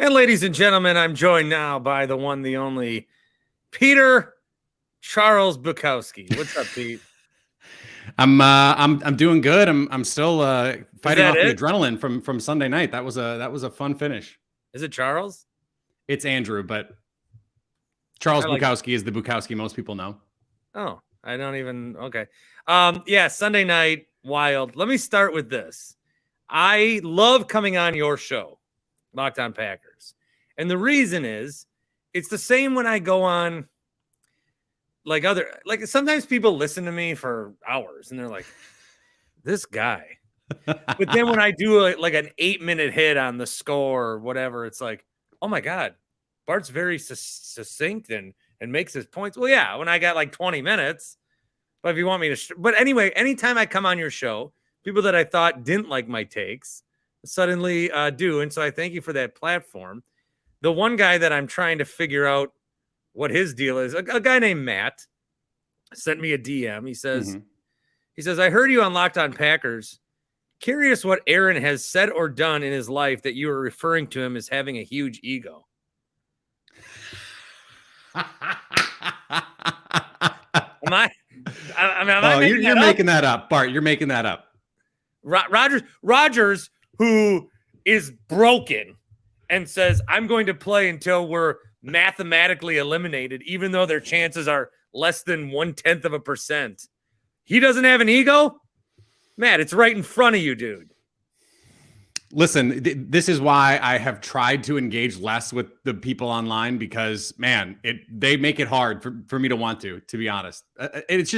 And ladies and gentlemen, I'm joined now by the one, the only Peter Charles Bukowski. What's up, Pete? I'm doing good. I'm still fighting off the it? adrenaline from Sunday night. That was a fun finish. Is it Charles? It's Andrew, but Charles like Bukowski is the Bukowski most people know. Oh, I don't even. Okay. Yeah, Sunday night, wild. Let me start with this. I love coming on your show, Locked On Packers. And the reason is it's the same when I go on like sometimes people listen to me for hours and they're like, this guy. But then when I do like an 8-minute hit on the score or whatever, it's like, oh my God, Bart's very succinct and makes his points. Well, yeah, when I got like 20 minutes, but if you want me to, but anyway, anytime I come on your show, people that I thought didn't like my takes suddenly do. And so I thank you for that platform. The one guy that I'm trying to figure out what his deal is, a guy named Matt sent me a DM. He says, I heard you on Locked On Packers. Curious what Aaron has said or done in his life that you are referring to him as having a huge ego. You're making that up, Bart. You're making that up. Rodgers, who is broken and says, I'm going to play until we're mathematically eliminated, even though their chances are less than 0.1%. He doesn't have an ego? Matt, it's right in front of you, dude. Listen, this is why I have tried to engage less with the people online because, man, they make it hard for me to want to be honest. It's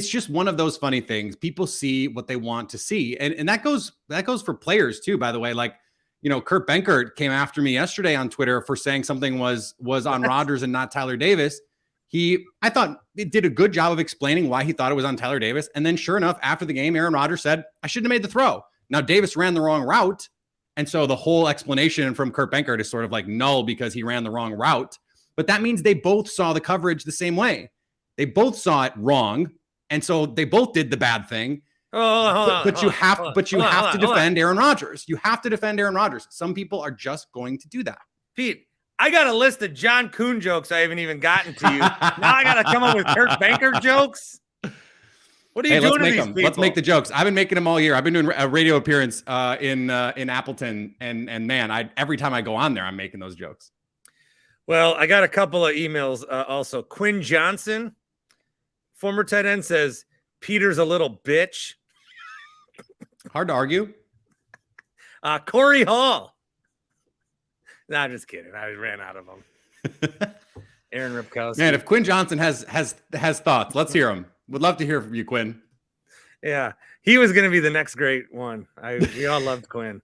just one of those funny things. People see what they want to see. And that goes for players too, by the way. Like, you know, Kurt Benkert came after me yesterday on Twitter for saying something was on Rodgers and not Tyler Davis. I thought it did a good job of explaining why he thought it was on Tyler Davis. And then sure enough, after the game, Aaron Rodgers said, I shouldn't have made the throw. Now Davis ran the wrong route. And so the whole explanation from Kurt Benkert is sort of like null because he ran the wrong route. But that means they both saw the coverage the same way. They both saw it wrong. And so they both did the bad thing. But you have to defend Aaron Rodgers. You have to defend Aaron Rodgers. Some people are just going to do that. Pete, I got a list of John Kuhn jokes I haven't even gotten to you. Now I got to come up with Kurt Benkert jokes? What are you doing to these people? Let's make the jokes. I've been making them all year. I've been doing a radio appearance in Appleton, and man, every time I go on there, I'm making those jokes. Well, I got a couple of emails also. Quinn Johnson, former tight end, says Peter's a little bitch. Hard to argue. Corey Hall. No, I'm just kidding. I ran out of them. Aaron Ripkowski. Man, if Quinn Johnson has thoughts, let's hear them. Would love to hear from you, Quinn. Yeah, he was going to be the next great one. We all loved Quinn.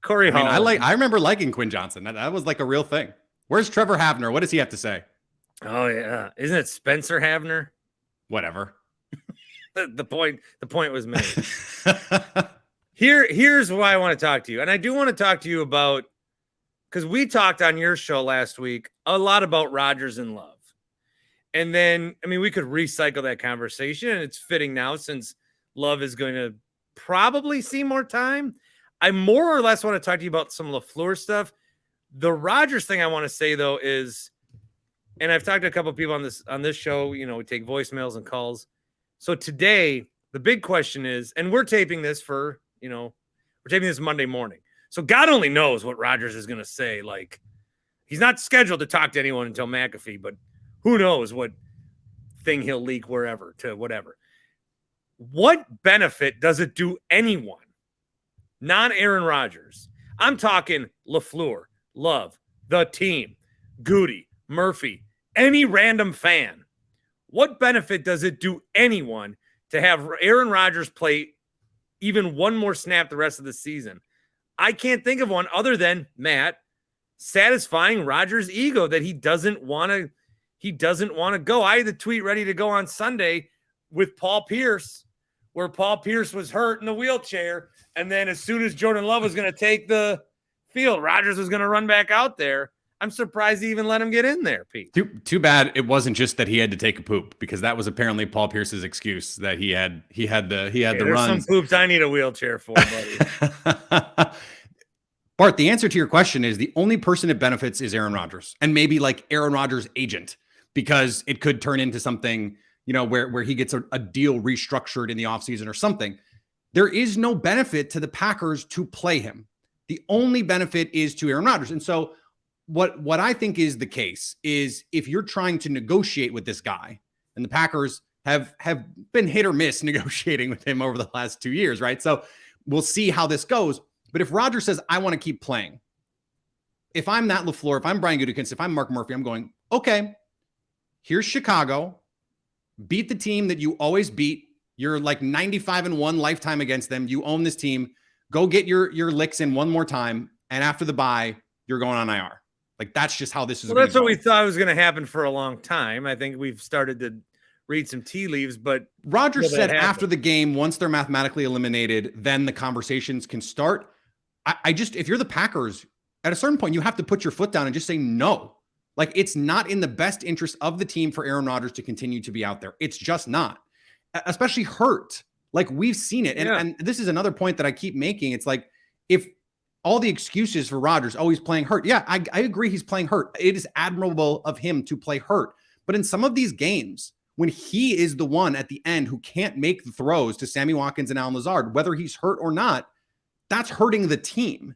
Corey Hall. I remember liking Quinn Johnson. That was like a real thing. Where's Trevor Havner? What does he have to say? Oh yeah, isn't it Spencer Havner? Whatever. the point was made. Here's why I want to talk to you, and I do want to talk to you about, because we talked on your show last week a lot about Rodgers and Love. And then, I mean, we could recycle that conversation, and it's fitting now since Love is going to probably see more time. I more or less want to talk to you about some LaFleur stuff. The Rodgers thing I want to say, though, is, and I've talked to a couple of people on this show, you know, we take voicemails and calls. So today, the big question is, and we're taping this Monday morning. So God only knows what Rodgers is going to say. Like, he's not scheduled to talk to anyone until McAfee, but who knows what thing he'll leak wherever to whatever. What benefit does it do anyone, non-Aaron Rodgers? I'm talking LaFleur, Love, the team, Goody, Murphy, any random fan. What benefit does it do anyone to have Aaron Rodgers play even one more snap the rest of the season? I can't think of one other than, Matt, satisfying Rodgers' ego that he doesn't want to go. I had the tweet ready to go on Sunday with Paul Pierce, where Paul Pierce was hurt in the wheelchair. And then as soon as Jordan Love was going to take the field, Rodgers was going to run back out there. I'm surprised he even let him get in there, Pete. Too bad it wasn't just that he had to take a poop, because that was apparently Paul Pierce's excuse, that he had the runs. Some poops I need a wheelchair for, buddy. Bart, the answer to your question is the only person it benefits is Aaron Rodgers, and maybe like Aaron Rodgers' agent, because it could turn into something, where he gets a deal restructured in the offseason or something. There is no benefit to the Packers to play him. The only benefit is to Aaron Rodgers. And so what I think is the case is, if you're trying to negotiate with this guy, and the Packers have been hit or miss negotiating with him over the last 2 years, right? So we'll see how this goes. But if Rodgers says, I want to keep playing, if I'm Matt LaFleur, if I'm Brian Gutekunst, if I'm Mark Murphy, I'm going, okay, here's Chicago. Beat the team that you always beat. You're like 95-1 lifetime against them. You own this team. Go get your licks in one more time. And after the bye, you're going on IR. Like, that's just how this is. Well, that's what we thought was going to happen for a long time. I think we've started to read some tea leaves, but Rodgers said after the game, once they're mathematically eliminated, then the conversations can start. If you're the Packers, at a certain point, you have to put your foot down and just say no. Like, it's not in the best interest of the team for Aaron Rodgers to continue to be out there. It's just not, especially hurt. Like, we've seen it. And this is another point that I keep making. It's like, if all the excuses for Rodgers, he's playing hurt. Yeah, I agree. He's playing hurt. It is admirable of him to play hurt. But in some of these games, when he is the one at the end who can't make the throws to Sammy Watkins and Allen Lazard, whether he's hurt or not, that's hurting the team.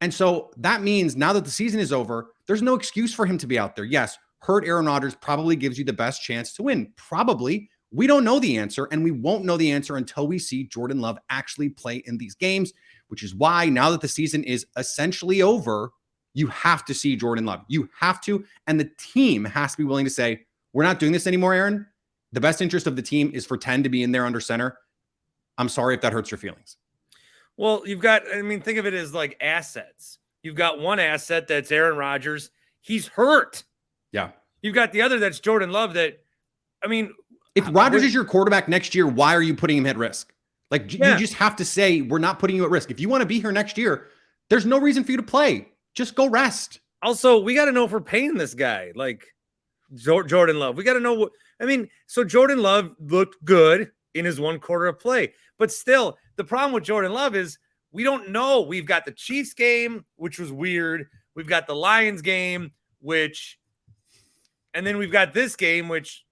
And so that means now that the season is over, there's no excuse for him to be out there. Yes, hurt Aaron Rodgers probably gives you the best chance to win. Probably. We don't know the answer, and we won't know the answer until we see Jordan Love actually play in these games, which is why now that the season is essentially over, you have to see Jordan Love. You have to, and the team has to be willing to say, we're not doing this anymore, Aaron. The best interest of the team is for 10 to be in there under center. I'm sorry if that hurts your feelings. Well, think of it as like assets. You've got one asset that's Aaron Rodgers. He's hurt. Yeah. You've got the other that's Jordan Love if Rodgers is your quarterback next year, why are you putting him at risk? Like, you just have to say, we're not putting you at risk. If you want to be here next year, there's no reason for you to play. Just go rest. Also, we got to know if we're paying this guy, like Jordan Love. We got to know so Jordan Love looked good in his one quarter of play. But still, the problem with Jordan Love is we don't know. We've got the Chiefs game, which was weird. We've got the Lions game, and then we've got this game, which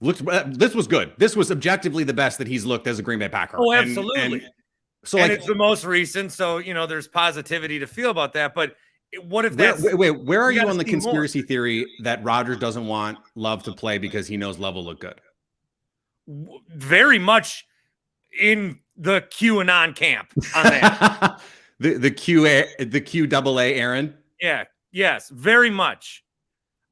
this was good. This was objectively the best that he's looked as a Green Bay Packer. Oh, absolutely. And it's the most recent. So, there's positivity to feel about that. But what if that's where are you on the conspiracy theory that Rodgers doesn't want Love to play because he knows Love will look good? Very much in the QAnon camp on that. the QAA Aaron. Yeah. Yes, very much.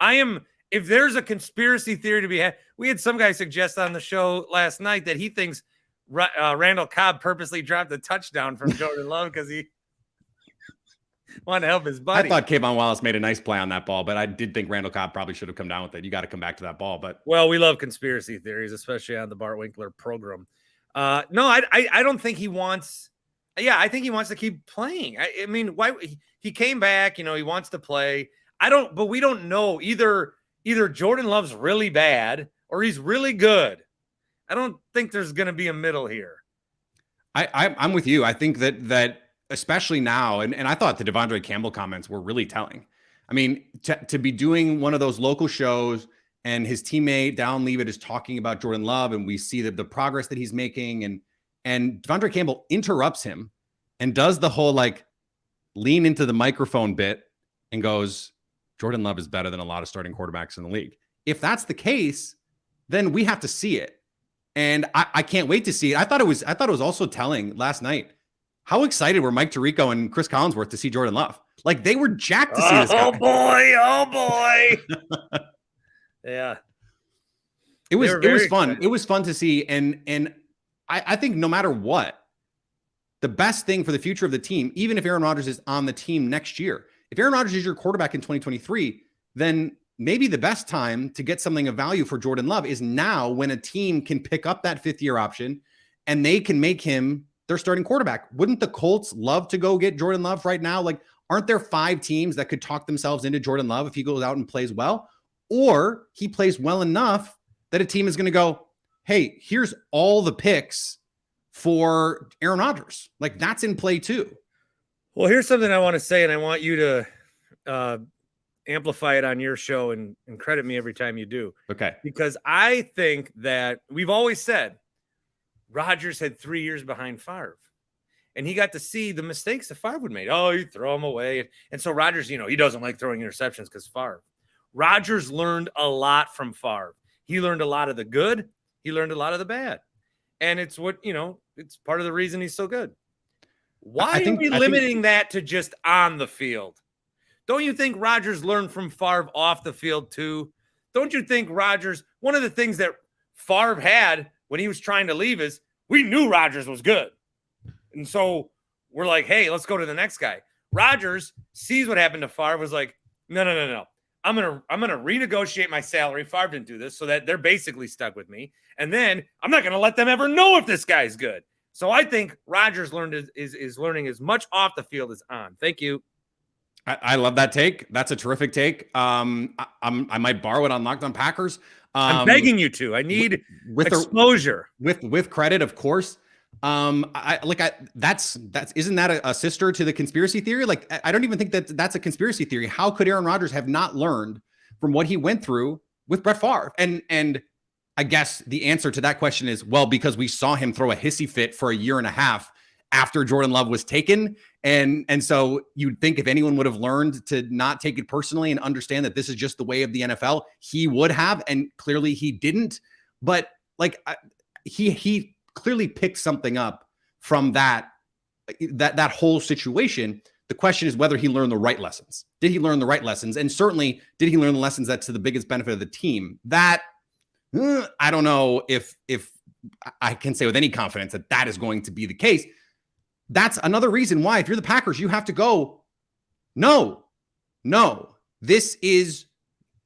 If there's a conspiracy theory to be had, we had some guy suggest on the show last night that he thinks Randall Cobb purposely dropped a touchdown from Jordan Love because he wanted to help his buddy. I thought Kayvon Wallace made a nice play on that ball, but I did think Randall Cobb probably should have come down with it. You got to come back to that ball. But we love conspiracy theories, especially on the Bart Winkler program. No, I don't think he wants. Yeah, I think he wants to keep playing. Why he came back? He wants to play. But we don't know either. Either Jordan Love's really bad or he's really good. I don't think there's going to be a middle here. I'm with you. I think that especially now, and I thought the Devondre Campbell comments were really telling. To be doing one of those local shows and his teammate Dallin Leavitt is talking about Jordan Love, and we see the progress that he's making, and Devondre Campbell interrupts him and does the whole lean into the microphone bit and goes, Jordan Love is better than a lot of starting quarterbacks in the league. If that's the case, then we have to see it. And I can't wait to see it. I thought it was also telling last night how excited were Mike Tirico and Chris Collinsworth to see Jordan Love. Like, they were jacked to see this guy. Oh boy. Yeah. It was fun. Excited. It was fun to see. And I think no matter what, the best thing for the future of the team, even if Aaron Rodgers is on the team next year, if Aaron Rodgers is your quarterback in 2023, then maybe the best time to get something of value for Jordan Love is now, when a team can pick up that fifth-year option and they can make him their starting quarterback. Wouldn't the Colts love to go get Jordan Love right now? Aren't there 5 teams that could talk themselves into Jordan Love if he goes out and plays well? Or he plays well enough that a team is going to go, hey, here's all the picks for Aaron Rodgers. That's in play too. Well, here's something I want to say, and I want you to amplify it on your show and credit me every time you do. Okay. Because I think that we've always said Rodgers had 3 years behind Favre. And he got to see the mistakes that Favre would make. Oh, you throw them away. And so Rodgers, he doesn't like throwing interceptions because Favre. Rodgers learned a lot from Favre. He learned a lot of the good. He learned a lot of the bad. And it's it's part of the reason he's so good. Why are we limiting that to just on the field? Don't you think Rodgers learned from Favre off the field too? Don't you think Rodgers, one of the things that Favre had when he was trying to leave is we knew Rodgers was good. And so we're like, hey, let's go to the next guy. Rodgers sees what happened to Favre, was like, no. I'm gonna renegotiate my salary. Favre didn't do this, so that they're basically stuck with me. And then I'm not gonna let them ever know if this guy's good. So I think Rodgers is learning as much off the field as on. Thank you. I love that take. That's a terrific take. I might borrow it on Locked On Packers. I'm begging you to. I need with exposure. With credit, of course. Isn't that a sister to the conspiracy theory? Like, I don't even think that's a conspiracy theory. How could Aaron Rodgers have not learned from what he went through with Brett Favre? And I guess the answer to that question is, well, because we saw him throw a hissy fit for a year and a half after Jordan Love was taken. And so you'd think if anyone would have learned to not take it personally and understand that this is just the way of the NFL, he would have, and clearly he didn't. But like he clearly picked something up from that whole situation. The question is whether he learned the right lessons. Did he learn the right lessons? And certainly, did he learn the lessons that's to the biggest benefit of the team? That I don't know if I can say with any confidence that is going to be the case. That's another reason why, if you're the Packers, you have to go, no, this is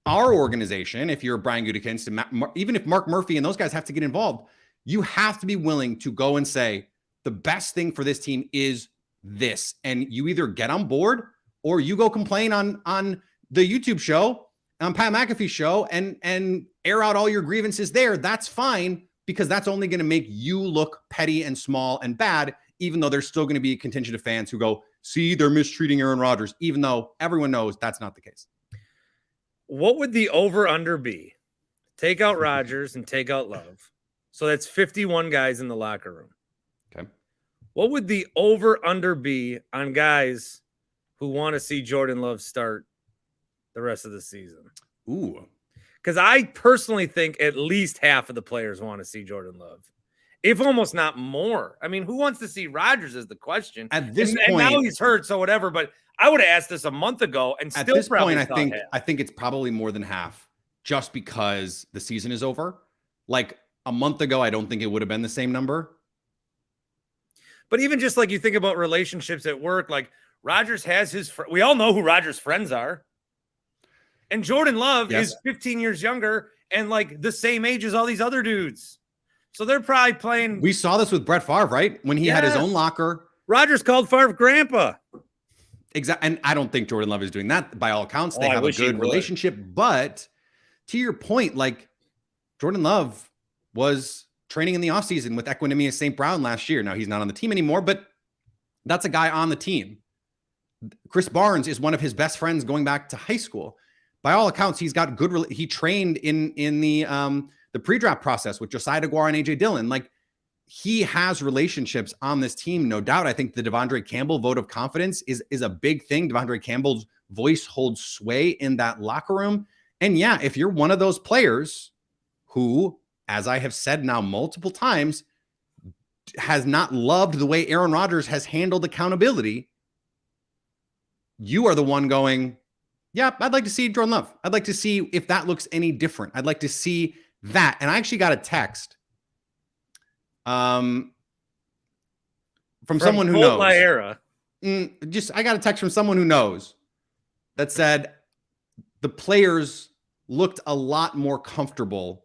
our organization. If you're Brian Gutekunst, even if Mark Murphy and those guys have to get involved, you have to be willing to go and say, the best thing for this team is this. And you either get on board or you go complain on the YouTube show, on Pat McAfee's show, and air out all your grievances there. That's fine, because that's only going to make you look petty and small and bad, even though there's still going to be a contingent of fans who go, see, they're mistreating Aaron Rodgers, even though everyone knows that's not the case. What would the over-under be? Take out Rodgers and take out Love. So that's 51 guys in the locker room. Okay. What would the over-under be on guys who want to see Jordan Love start the rest of the season? Ooh. Because I personally think at least half of the players want to see Jordan Love, if almost not more. I mean, who wants to see Rodgers is the question. At this point, and now he's hurt, so whatever. But I would have asked this a month ago, and at still this probably point, I think it's probably more than half, just because the season is over. Like a month ago, I don't think it would have been the same number. But even just like you think about relationships at work, like Rodgers has his. We all know who Rodgers' friends are. And Jordan Love is 15 years younger and like the same age as all these other dudes. So they're probably playing. We saw this with Brett Favre, right? When he had his own locker. Rodgers called Favre grandpa. Exactly. And I don't think Jordan Love is doing that by all accounts. They have a good relationship. But to your point, like Jordan Love was training in the offseason with Equinemius St. Brown last year. Now he's not on the team anymore, but that's a guy on the team. Chris Barnes is one of his best friends going back to high school. By all accounts, he's got good. He trained in the pre-draft process with Josiah DeGuara and AJ Dillon. Like he has relationships on this team, no doubt. I think the Devondre Campbell vote of confidence is a big thing. Devondre Campbell's voice holds sway in that locker room. And yeah, if you're one of those players who, as I have said now multiple times, has not loved the way Aaron Rodgers has handled accountability, you are the one going, yeah, I'd like to see Jordan Love. I'd like to see if that looks any different. I'd like to see that. And I actually got a text from someone who knows. My era. I got a text from someone who knows that said the players looked a lot more comfortable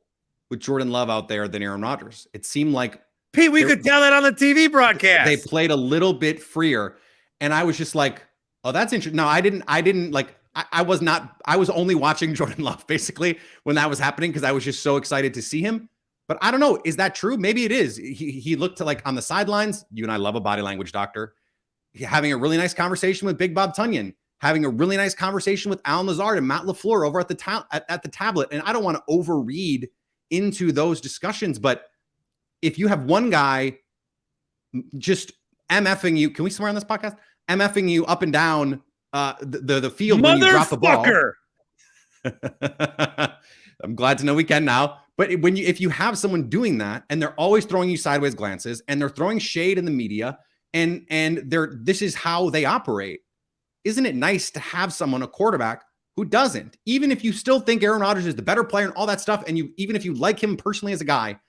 with Jordan Love out there than Aaron Rodgers. It seemed like Pete, we could tell that on the TV broadcast. They played a little bit freer. And I was just like, oh, that's interesting. No, I didn't like, I was only watching Jordan Love basically when that was happening because I was just so excited to see him. But I don't know. Is that true? Maybe it is. He looked to like on the sidelines. You and I love a body language doctor. having a really nice conversation with Big Bob Tunyon, having a really nice conversation with Alan Lazard and Matt LaFleur over at the tablet. And I don't want to overread into those discussions, but if you have one guy just MFing you, can we swear on this podcast? MFing you up and down the field when you drop the ball. I'm glad to know we can now. But if you have someone doing that and they're always throwing you sideways glances and they're throwing shade in the media and this is how they operate, isn't it nice to have someone, a quarterback, who doesn't? Even if you still think Aaron Rodgers is the better player and all that stuff, and even if you like him personally as a guy,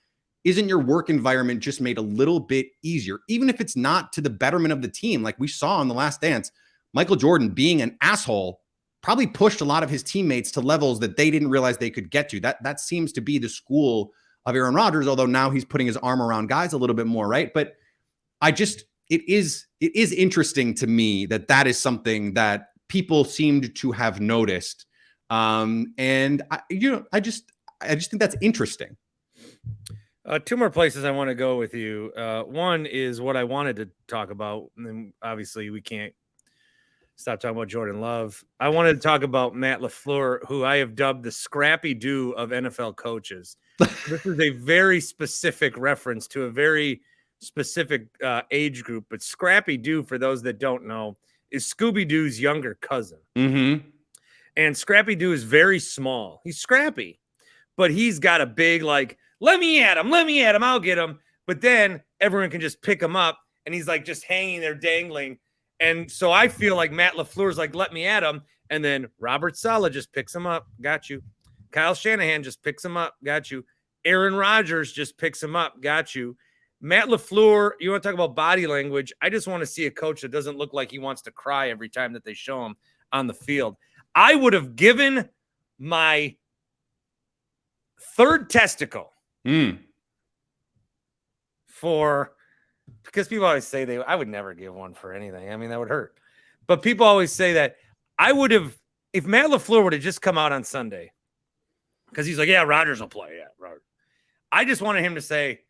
isn't your work environment just made a little bit easier? Even if it's not to the betterment of the team, like we saw in The Last Dance, Michael Jordan being an asshole probably pushed a lot of his teammates to levels that they didn't realize they could get to. That seems to be the school of Aaron Rodgers, although now he's putting his arm around guys a little bit more, right? But it is interesting to me that is something that people seemed to have noticed. And I just think that's interesting. Two more places I want to go with you. One is what I wanted to talk about, and then obviously we can't stop talking about Jordan Love. I wanted to talk about Matt LaFleur, who I have dubbed the Scrappy Doo of NFL coaches. This is a very specific reference to a very specific age group, but Scrappy Doo, for those that don't know, is Scooby-Doo's younger cousin. Mm-hmm. And Scrappy Doo is very small. He's scrappy, but he's got a big, like, let me at him, I'll get him. But then everyone can just pick him up, and he's like just hanging there dangling. And so I feel like Matt LaFleur's like, let me at him. And then Robert Saleh just picks him up. Got you. Kyle Shanahan just picks him up. Got you. Aaron Rodgers just picks him up. Got you. Matt LaFleur, you want to talk about body language? I just want to see a coach that doesn't look like he wants to cry every time that they show him on the field. I would have given my third testicle because people always say I would never give one for anything. I mean, that would hurt. But people always say that I would have, if Matt LaFleur would have just come out on Sunday, because he's like, yeah, Rodgers will play. Yeah, Rodgers. I just wanted him to say,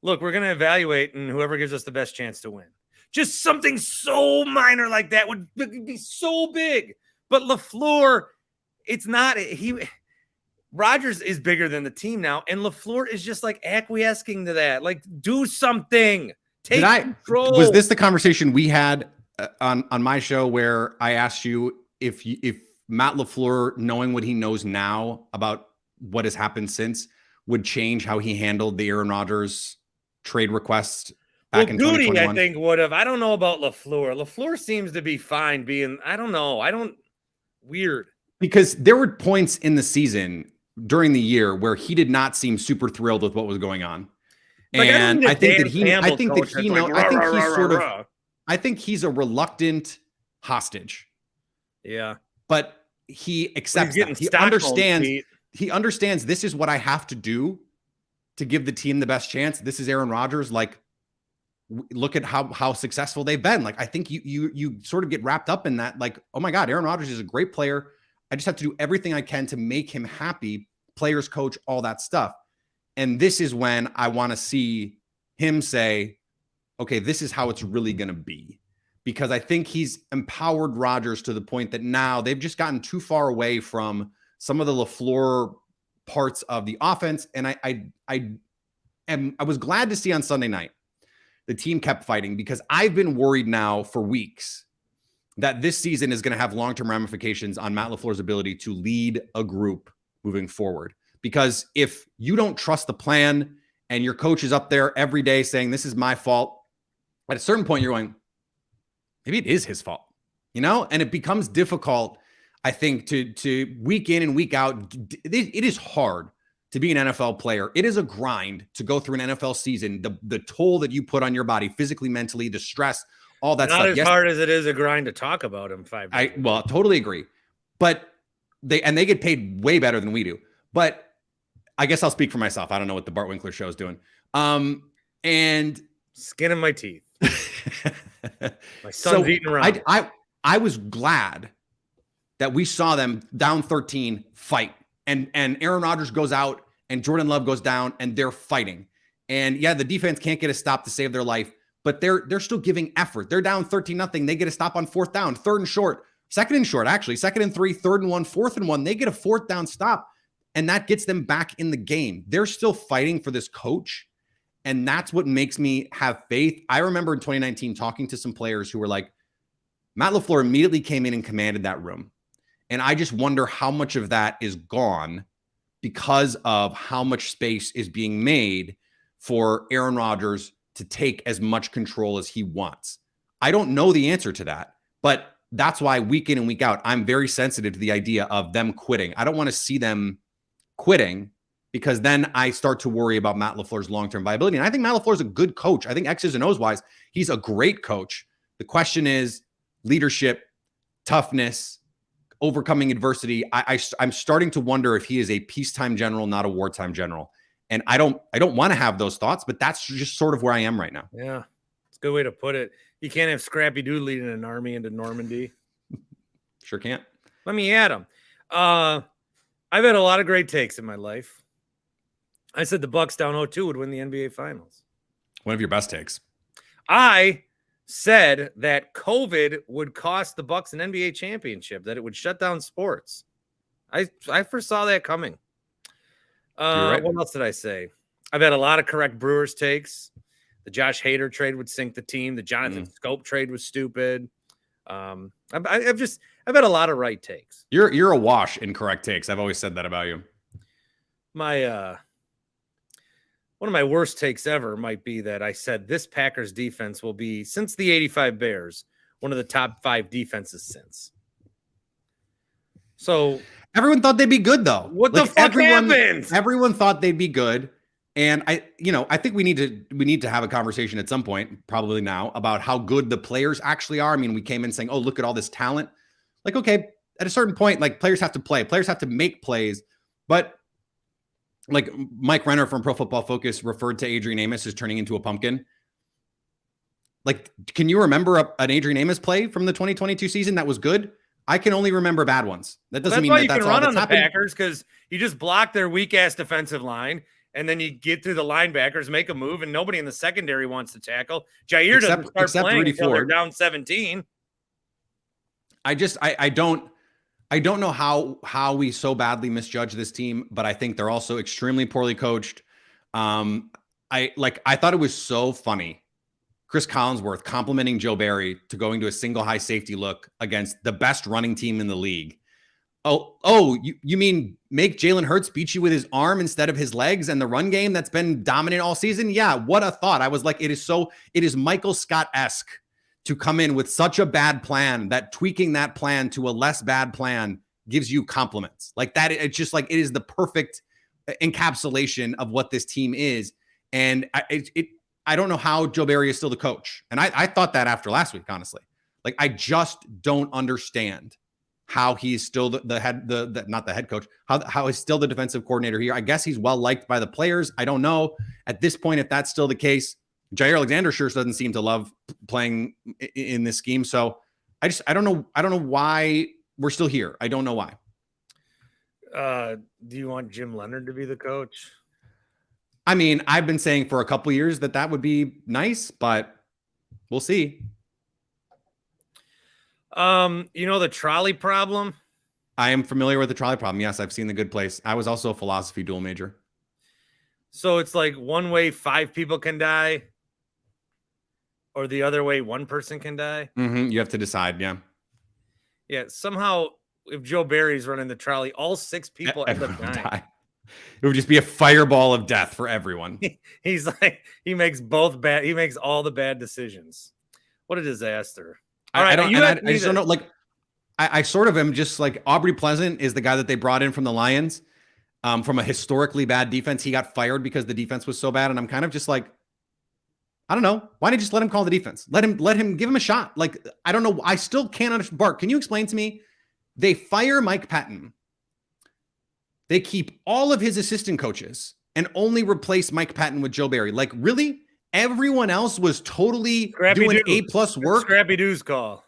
look, we're going to evaluate, and whoever gives us the best chance to win. Just something so minor like that would be so big. But LaFleur, it's not. Rodgers is bigger than the team now, and LaFleur is just like acquiescing to that. Like, do something. Take control. Was this the conversation we had on my show where I asked you if Matt LaFleur, knowing what he knows now about what has happened since, would change how he handled the Aaron Rodgers trade request back in 2021? Goody, I think, would have. I don't know about LaFleur. LaFleur seems to be fine being, I don't know. Weird. Because there were points in the season during the year where he did not seem super thrilled with what was going on. And I think he's a reluctant hostage. Yeah. But he accepts that. He understands this is what I have to do to give the team the best chance. This is Aaron Rodgers. Like, look at how successful they've been. Like, I think you sort of get wrapped up in that. Like, oh my God, Aaron Rodgers is a great player. I just have to do everything I can to make him happy. Players, coach, all that stuff. And this is when I want to see him say, okay, this is how it's really going to be. Because I think he's empowered Rodgers to the point that now they've just gotten too far away from some of the LaFleur parts of the offense. And I was glad to see on Sunday night the team kept fighting, because I've been worried now for weeks that this season is going to have long-term ramifications on Matt LaFleur's ability to lead a group moving forward. Because if you don't trust the plan and your coach is up there every day saying, this is my fault, at a certain point you're going, maybe it is his fault, and it becomes difficult, I think, to week in and week out. It is hard to be an NFL player. It is a grind to go through an NFL season, the toll that you put on your body physically, mentally, the stress, all that stuff. Not as hard as it is a grind to talk about him 5 days. Well, totally agree. But they get paid way better than we do. But I guess I'll speak for myself. I don't know what the Bart Winkler Show is doing. And skin in my teeth. My son's eating around. I was glad that we saw them down 13 fight. And Aaron Rodgers goes out and Jordan Love goes down and they're fighting. And yeah, the defense can't get a stop to save their life, but they're still giving effort. They're down 13-0. They get a stop on 4th down, 3rd and short, 2nd and short, actually 2nd and 3, 3rd and 1, 4th and 1. They get a 4th down stop, and that gets them back in the game. They're still fighting for this coach, and that's what makes me have faith. I remember in 2019 talking to some players who were like, Matt LaFleur immediately came in and commanded that room. And I just wonder how much of that is gone because of how much space is being made for Aaron Rodgers to take as much control as he wants. I don't know the answer to that, but that's why week in and week out, I'm very sensitive to the idea of them quitting. I don't want to see them quitting because then I start to worry about Matt LaFleur's long-term viability. And I think Matt LaFleur is a good coach. I think X's and O's wise, he's a great coach. The question is leadership, toughness, overcoming adversity. I'm starting to wonder if he is a peacetime general, not a wartime general. And I don't want to have those thoughts, but that's just sort of where I am right now. Yeah, it's a good way to put it. You can't have Scrappy Doo leading an army into Normandy. Sure can't. Let me add him. I've had a lot of great takes in my life. I said the Bucks down 0-2 would win the NBA Finals. One of your best takes. I said that COVID would cost the Bucks an NBA championship, that it would shut down sports. I foresaw that coming. Right. What else did I say? I've had a lot of correct Brewers takes. The Josh Hader trade would sink the team. The Jonathan Scope trade was stupid. I've had a lot of right takes. You're a wash in correct takes. I've always said that about you. My one of my worst takes ever might be that I said this Packers defense will be, since the 85 Bears, one of the top 5 defenses since. So everyone thought they'd be good, though. What the fuck happened? Everyone thought they'd be good. And I think we need to have a conversation at some point, probably now, about how good the players actually are. I mean, we came in saying, oh, look at all this talent. Like, okay, at a certain point, like players have to play. Players have to make plays. But like Mike Renner from Pro Football Focus referred to Adrian Amos as turning into a pumpkin. Like, can you remember an Adrian Amos play from the 2022 season that was good? I can only remember bad ones. That doesn't mean that's all that's happened. That's why you can run on the Packers, because you just block their weak-ass defensive line, and then you get through the linebackers, make a move, and nobody in the secondary wants to tackle. Jair doesn't start playing until they're down 17. I don't know how we so badly misjudge this team, but I think they're also extremely poorly coached. I thought it was so funny. Chris Collinsworth complimenting Joe Barry to going to a single high safety look against the best running team in the league. You mean make Jalen Hurts beat you with his arm instead of his legs and the run game that's been dominant all season? Yeah, what a thought. I was like, it is Michael Scott-esque to come in with such a bad plan that tweaking that plan to a less bad plan gives you compliments. Like that, it's just like, it is the perfect encapsulation of what this team is. And I don't know how Joe Barry is still the coach. And I thought that after last week, honestly. Like, I just don't understand how he's still the head, not the head coach, how he's still the defensive coordinator here. I guess he's well liked by the players. I don't know at this point if that's still the case. Jair Alexander sure doesn't seem to love playing in this scheme. So I don't know why we're still here. I don't know why. Do you want Jim Leonard to be the coach? I mean, I've been saying for a couple of years that would be nice, but we'll see. The trolley problem? I am familiar with the trolley problem. Yes, I've seen The Good Place. I was also a philosophy dual major. So it's like one way 5 people can die, or the other way 1 person can die? Mm-hmm. You have to decide, yeah. Yeah, somehow if Joe Barry's running the trolley, all 6 people end up dying. It would just be a fireball of death for everyone. He's like, he makes all the bad decisions. What a disaster. All right, I just don't know. Like, I sort of am just like, Aubrey Pleasant is the guy that they brought in from the Lions, from a historically bad defense. He got fired because the defense was so bad. And I'm kind of just like, I don't know. Why didn't you just let him call the defense? Let him give him a shot. Like, I don't know. I still can't understand. Bart, can you explain to me? They fire Mike Patton. They keep all of his assistant coaches and only replace Mike Patton with Joe Barry. Like, really? Everyone else was totally doing A+ work. Scrappy Doo's call.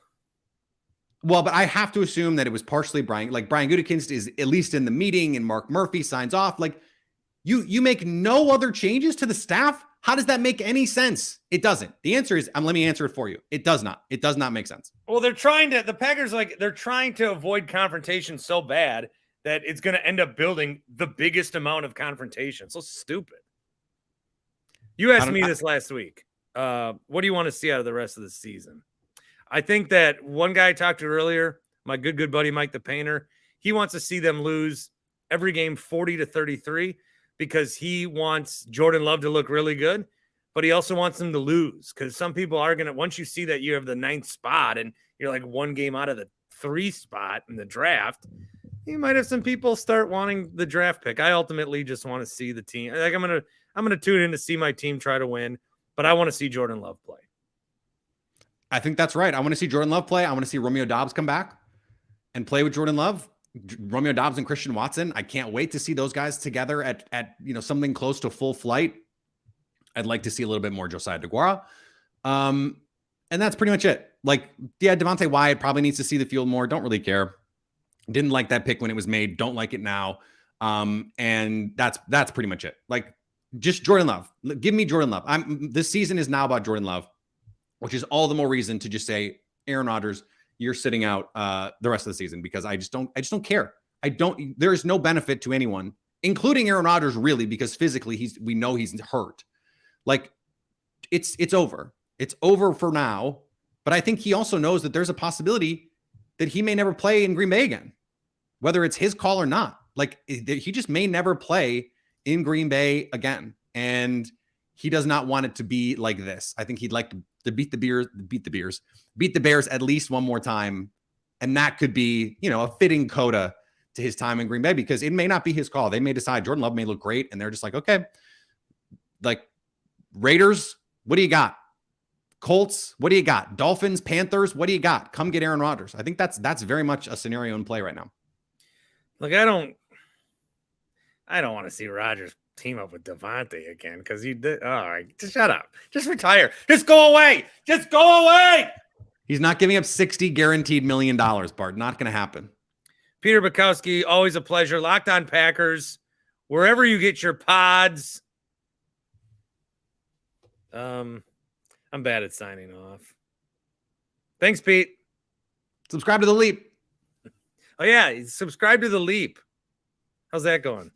Well, but I have to assume that it was partially Brian. Like, Brian Gutekunst is at least in the meeting, and Mark Murphy signs off. Like, you make no other changes to the staff. How does that make any sense? It doesn't. The answer is, let me answer it for you. It does not. It does not make sense. Well, the Packers, they're trying to avoid confrontation so bad that it's going to end up building the biggest amount of confrontation. So stupid. You asked me this last week. What do you want to see out of the rest of the season? I think that one guy I talked to earlier, my good buddy Mike the Painter, he wants to see them lose every game 40-33 because he wants Jordan Love to look really good, but he also wants them to lose because some people are going to, once you see that you have the 9th spot and you're like one game out of the 3 spot in the draft, you might have some people start wanting the draft pick. I ultimately just want to see the team. Like I'm going to tune in to see my team try to win, but I want to see Jordan Love play. I think that's right. I want to see Jordan Love play. I want to see Romeo Doubs come back and play with Jordan Love. Romeo Doubs and Christian Watson. I can't wait to see those guys together at something close to full flight. I'd like to see a little bit more Josiah DeGuara. And that's pretty much it. Like, yeah, Devontae Wyatt probably needs to see the field more. Don't really care. Didn't like that pick when it was made. Don't like it now. And that's pretty much it. Like, just Jordan Love. Give me Jordan Love. This season is now about Jordan Love, which is all the more reason to just say, Aaron Rodgers, you're sitting out the rest of the season because I just don't care. There is no benefit to anyone, including Aaron Rodgers, really, because physically we know he's hurt. Like, it's over. It's over for now. But I think he also knows that there's a possibility that he may never play in Green Bay again, whether it's his call or not. Like, he just may never play in Green Bay again. And he does not want it to be like this. I think he'd like to beat the Bears at least one more time. And that could be, a fitting coda to his time in Green Bay, because it may not be his call. They may decide Jordan Love may look great. And they're just like, okay, like, Raiders, what do you got? Colts, what do you got? Dolphins, Panthers, what do you got? Come get Aaron Rodgers. I think that's very much a scenario in play right now. Look, I don't want to see Rodgers team up with Devontae again because he did. All right, just shut up. Just retire. Just go away. Just go away. He's not giving up $60 guaranteed million, Bart. Not going to happen. Peter Bukowski, always a pleasure. Locked On Packers, wherever you get your pods. I'm bad at signing off. Thanks, Pete. Subscribe to The Leap. Oh, yeah. Subscribe to The Leap. How's that going?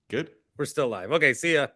Good. We're still live. Okay, see ya.